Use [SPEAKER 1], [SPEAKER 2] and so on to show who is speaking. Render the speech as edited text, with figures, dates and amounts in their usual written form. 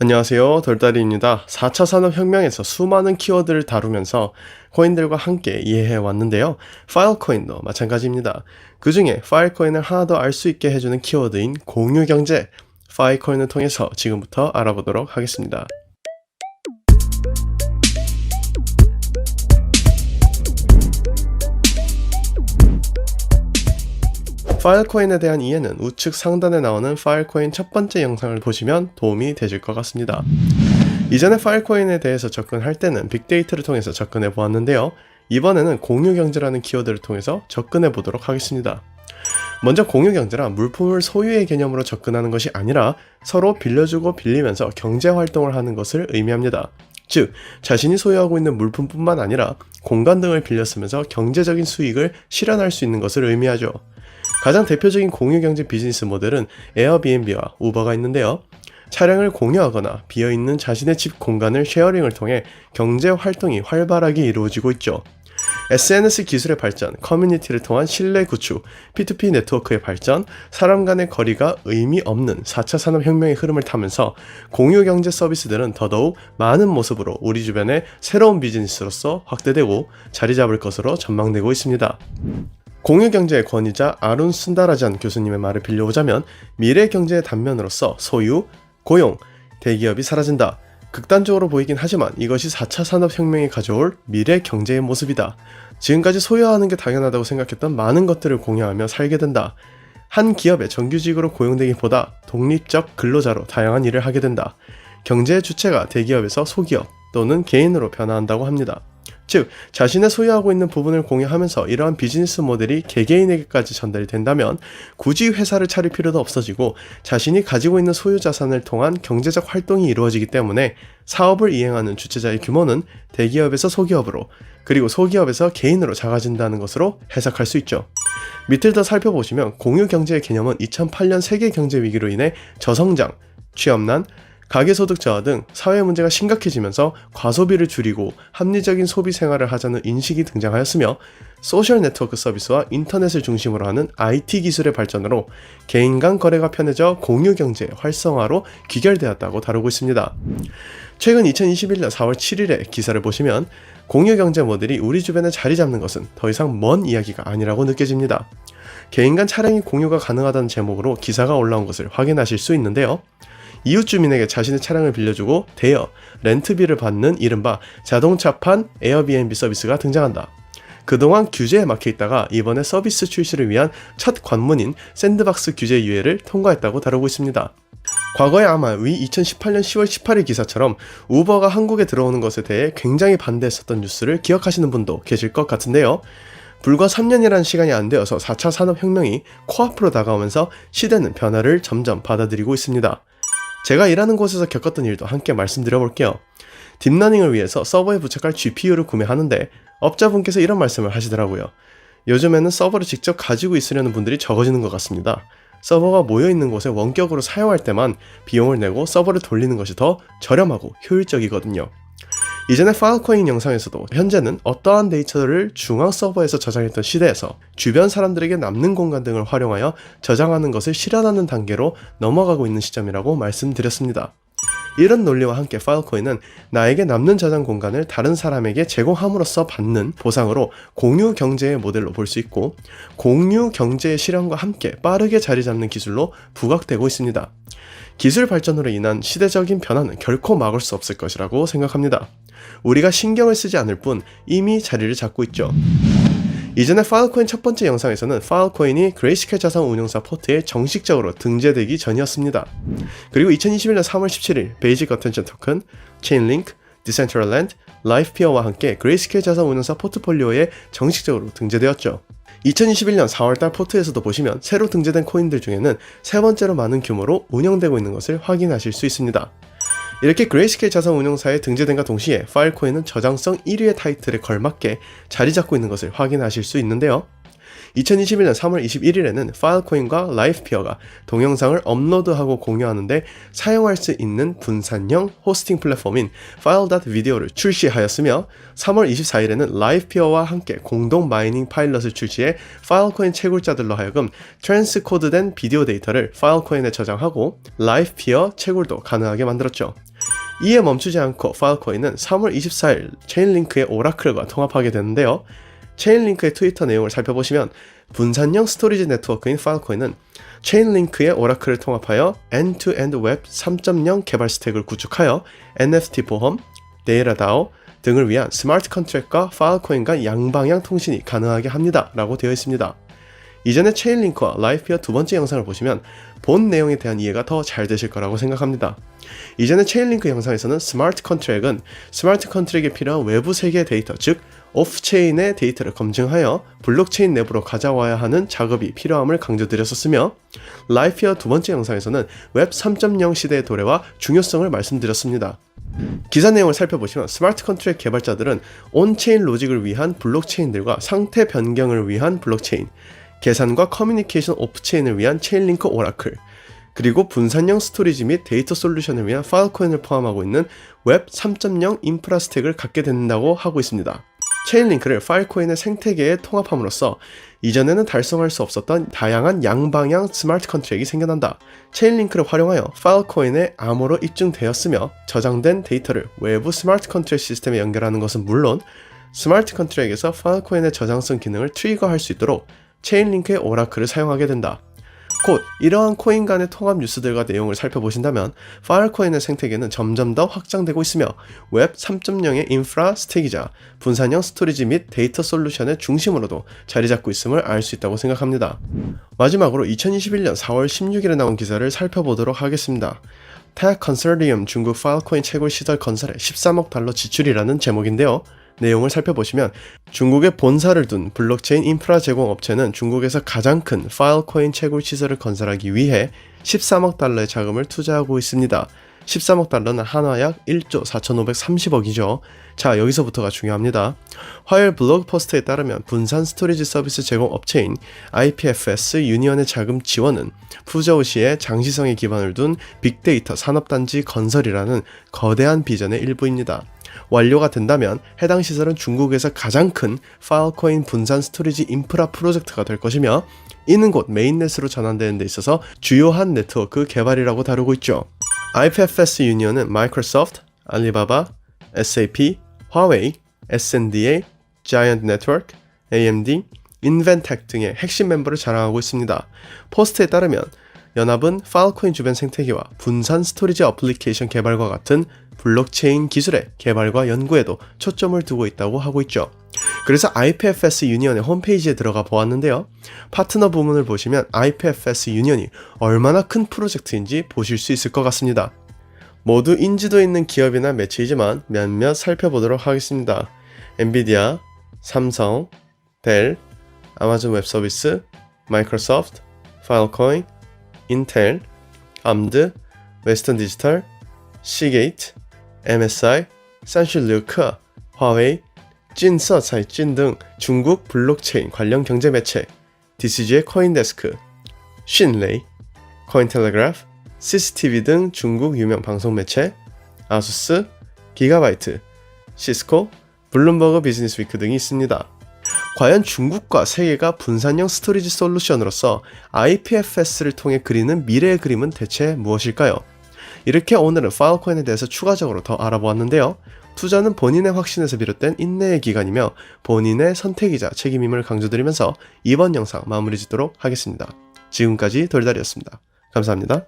[SPEAKER 1] 안녕하세요, 돌다리입니다. 4차 산업혁명에서 수많은 키워드를 다루면서 코인들과 함께 이해해 왔는데요. 파일코인도 마찬가지입니다. 그 중에 파일코인을 하나 더 알 수 있게 해주는 키워드인 공유경제, 파일코인을 통해서 지금부터 알아보도록 하겠습니다. 파일코인에 대한 이해는 우측 상단에 나오는 파일코인 첫 번째 영상을 보시면 도움이 되실 것 같습니다. 이전에 파일코인에 대해서 접근할 때는 빅데이터를 통해서 접근해 보았는데요. 이번에는 공유경제라는 키워드를 통해서 접근해 보도록 하겠습니다. 먼저 공유경제란 물품을 소유의 개념으로 접근하는 것이 아니라 서로 빌려주고 빌리면서 경제활동을 하는 것을 의미합니다. 즉, 자신이 소유하고 있는 물품뿐만 아니라 공간 등을 빌려 쓰면서 경제적인 수익을 실현할 수 있는 것을 의미하죠. 가장 대표적인 공유경제 비즈니스 모델은 에어비앤비와 우버가 있는데요. 차량을 공유하거나 비어있는 자신의 집 공간을 쉐어링을 통해 경제 활동이 활발하게 이루어지고 있죠. SNS 기술의 발전, 커뮤니티를 통한 신뢰 구축, P2P 네트워크의 발전, 사람 간의 거리가 의미 없는 4차 산업혁명의 흐름을 타면서 공유경제 서비스들은 더더욱 많은 모습으로 우리 주변의 새로운 비즈니스로서 확대되고 자리 잡을 것으로 전망되고 있습니다. 공유경제의 권위자 아룬 순다라잔 교수님의 말을 빌려오자면 미래 경제의 단면으로서 소유, 고용, 대기업이 사라진다. 극단적으로 보이긴 하지만 이것이 4차 산업혁명이 가져올 미래 경제의 모습이다. 지금까지 소유하는 게 당연하다고 생각했던 많은 것들을 공유하며 살게 된다. 한 기업에 정규직으로 고용되기보다 독립적 근로자로 다양한 일을 하게 된다. 경제의 주체가 대기업에서 소기업 또는 개인으로 변화한다고 합니다. 즉, 자신의 소유하고 있는 부분을 공유하면서 이러한 비즈니스 모델이 개개인에게까지 전달이 된다면 굳이 회사를 차릴 필요도 없어지고 자신이 가지고 있는 소유 자산을 통한 경제적 활동이 이루어지기 때문에 사업을 이행하는 주체자의 규모는 대기업에서 소기업으로 그리고 소기업에서 개인으로 작아진다는 것으로 해석할 수 있죠. 밑을 더 살펴보시면 공유경제의 개념은 2008년 세계 경제 위기로 인해 저성장, 취업난, 가계소득 저하 등 사회 문제가 심각해지면서 과소비를 줄이고 합리적인 소비 생활을 하자는 인식이 등장하였으며 소셜 네트워크 서비스와 인터넷을 중심으로 하는 IT 기술의 발전으로 개인 간 거래가 편해져 공유경제의 활성화로 귀결되었다고 다루고 있습니다. 최근 2021년 4월 7일의 기사를 보시면 공유경제 모델이 우리 주변에 자리 잡는 것은 더 이상 먼 이야기가 아니라고 느껴집니다. 개인 간 차량이 공유가 가능하다는 제목으로 기사가 올라온 것을 확인하실 수 있는데요. 이웃 주민에게 자신의 차량을 빌려주고 대여, 렌트비를 받는 이른바 자동차판 에어비앤비 서비스가 등장한다. 그동안 규제에 막혀 있다가 이번에 서비스 출시를 위한 첫 관문인 샌드박스 규제 유예를 통과했다고 다루고 있습니다. 과거에 아마 위 2018년 10월 18일 기사처럼 우버가 한국에 들어오는 것에 대해 굉장히 반대했었던 뉴스를 기억하시는 분도 계실 것 같은데요. 불과 3년이라는 시간이 안 되어서 4차 산업혁명이 코앞으로 다가오면서 시대는 변화를 점점 받아들이고 있습니다. 제가 일하는 곳에서 겪었던 일도 함께 말씀드려볼게요. 딥러닝을 위해서 서버에 부착할 GPU를 구매하는데 업자분께서 이런 말씀을 하시더라고요. 요즘에는 서버를 직접 가지고 있으려는 분들이 적어지는 것 같습니다. 서버가 모여있는 곳에 원격으로 사용할 때만 비용을 내고 서버를 돌리는 것이 더 저렴하고 효율적이거든요. 이전에 파일코인 영상에서도 현재는 어떠한 데이터를 중앙 서버에서 저장했던 시대에서 주변 사람들에게 남는 공간 등을 활용하여 저장하는 것을 실현하는 단계로 넘어가고 있는 시점이라고 말씀드렸습니다. 이런 논리와 함께 파일코인은 나에게 남는 저장 공간을 다른 사람에게 제공함으로써 받는 보상으로 공유 경제의 모델로 볼 수 있고 공유 경제의 실현과 함께 빠르게 자리 잡는 기술로 부각되고 있습니다. 기술 발전으로 인한 시대적인 변화는 결코 막을 수 없을 것이라고 생각합니다. 우리가 신경을 쓰지 않을 뿐 이미 자리를 잡고 있죠. 이전에 파일코인 첫 번째 영상에서는 파일코인이 그레이스케일 자산 운용사 포트에 정식적으로 등재되기 전이었습니다. 그리고 2021년 3월 17일 베이직 어텐션 토큰, 체인링크, 디센트럴랜드, 라이프피어와 함께 그레이스케일 자산 운용사 포트폴리오에 정식적으로 등재되었죠. 2021년 4월달 포트에서도 보시면 새로 등재된 코인들 중에는 세 번째로 많은 규모로 운영되고 있는 것을 확인하실 수 있습니다. 이렇게 그레이스케일 자산 운용사에 등재된과 동시에 파일코인은 저장성 1위의 타이틀에 걸맞게 자리 잡고 있는 것을 확인하실 수 있는데요. 2021년 3월 21일에는 파일코인과 라이프피어가 동영상을 업로드하고 공유하는데 사용할 수 있는 분산형 호스팅 플랫폼인 file.video를 출시하였으며 3월 24일에는 라이프피어와 함께 공동 마이닝 파일럿을 출시해 파일코인 채굴자들로 하여금 트랜스코드된 비디오 데이터를 파일코인에 저장하고 라이프피어 채굴도 가능하게 만들었죠. 이에 멈추지 않고 파일코인은 3월 24일 체인링크의 오라클과 통합하게 되는데요. 체인링크의 트위터 내용을 살펴보시면 분산형 스토리지 네트워크인 파일코인은 체인링크의 오라클을 통합하여 end-to-end 웹 3.0 개발 스택을 구축하여 NFT 보험, 데이터 다오 등을 위한 스마트 컨트랙과 파일코인 간 양방향 통신이 가능하게 합니다 라고 되어 있습니다. 이전에 체인링크와 라이프피어 두 번째 영상을 보시면 본 내용에 대한 이해가 더 잘 되실 거라고 생각합니다. 이전에 체인링크 영상에서는 스마트 컨트랙은 스마트 컨트랙에 필요한 외부 세계의 데이터, 즉 오프체인의 데이터를 검증하여 블록체인 내부로 가져와야 하는 작업이 필요함을 강조드렸었으며, 라이프피어 두 번째 영상에서는 웹 3.0 시대의 도래와 중요성을 말씀드렸습니다. 기사 내용을 살펴보시면 스마트 컨트랙 개발자들은 온체인 로직을 위한 블록체인들과 상태 변경을 위한 블록체인, 계산과 커뮤니케이션 오프체인을 위한 체인링크 오라클, 그리고 분산형 스토리지 및 데이터 솔루션을 위한 파일코인을 포함하고 있는 웹 3.0 인프라 스택을 갖게 된다고 하고 있습니다. 체인링크를 파일코인의 생태계에 통합함으로써 이전에는 달성할 수 없었던 다양한 양방향 스마트 컨트랙이 생겨난다. 체인링크를 활용하여 파일코인의 암호로 입증되었으며 저장된 데이터를 외부 스마트 컨트랙 시스템에 연결하는 것은 물론 스마트 컨트랙에서 파일코인의 저장성 기능을 트리거할 수 있도록 체인링크의 오라클을 사용하게 된다. 곧 이러한 코인 간의 통합 뉴스들과 내용을 살펴보신다면 파일코인의 생태계는 점점 더 확장되고 있으며 웹 3.0의 인프라 스택이자 분산형 스토리지 및 데이터 솔루션의 중심으로도 자리 잡고 있음을 알 수 있다고 생각합니다. 마지막으로 2021년 4월 16일에 나온 기사를 살펴보도록 하겠습니다. Tech Consortium 중국 파일코인 채굴 시설 건설에 13억 달러 지출이라는 제목인데요. 내용을 살펴보시면 중국에 본사를 둔 블록체인 인프라 제공 업체는 중국에서 가장 큰 파일코인 채굴 시설을 건설하기 위해 13억 달러의 자금을 투자하고 있습니다. 13억 달러는 한화 약 1조 4,530억이죠. 자, 여기서부터가 중요합니다. 화요일 블로그 포스트에 따르면 분산 스토리지 서비스 제공 업체인 IPFS 유니언의 자금 지원은 푸저우시의 장시성에 기반을 둔 빅데이터 산업단지 건설이라는 거대한 비전의 일부입니다. 완료가 된다면 해당 시설은 중국에서 가장 큰 파일코인 분산 스토리지 인프라 프로젝트가 될 것이며, 이는 곧 메인넷으로 전환되는 데 있어서 주요한 네트워크 개발이라고 다루고 있죠. IPFS 유니언은 마이크로소프트, 알리바바, SAP, 화웨이, SNDA, 자이언트 네트워크, AMD, 인벤텍 등의 핵심 멤버를 자랑하고 있습니다. 포스트에 따르면 연합은 파일코인 주변 생태계와 분산 스토리지 어플리케이션 개발과 같은 블록체인 기술의 개발과 연구에도 초점을 두고 있다고 하고 있죠. 그래서 IPFS 유니언의 홈페이지에 들어가 보았는데요. 파트너 부문을 보시면 IPFS 유니언이 얼마나 큰 프로젝트인지 보실 수 있을 것 같습니다. 모두 인지도 있는 기업이나 매체이지만 몇몇 살펴보도록 하겠습니다. 엔비디아, 삼성, 델, 아마존 웹서비스, 마이크로소프트, 파일코인, 인텔, 암드, 웨스턴 디지털, 시게이트, MSI, 산슐류크, 화웨이, 찐서차이 찐 등 중국 블록체인 관련 경제 매체, DCG의 코인데스크, 신레이, 코인텔레그래프, CCTV 등 중국 유명 방송 매체, 아수스, 기가바이트, 시스코, 블룸버그 비즈니스 위크 등이 있습니다. 과연 중국과 세계가 분산형 스토리지 솔루션으로서 IPFS를 통해 그리는 미래의 그림은 대체 무엇일까요? 이렇게 오늘은 파일코인에 대해서 추가적으로 더 알아보았는데요. 투자는 본인의 확신에서 비롯된 인내의 기간이며 본인의 선택이자 책임임을 강조드리면서 이번 영상 마무리 짓도록 하겠습니다. 지금까지 돌다리였습니다. 감사합니다.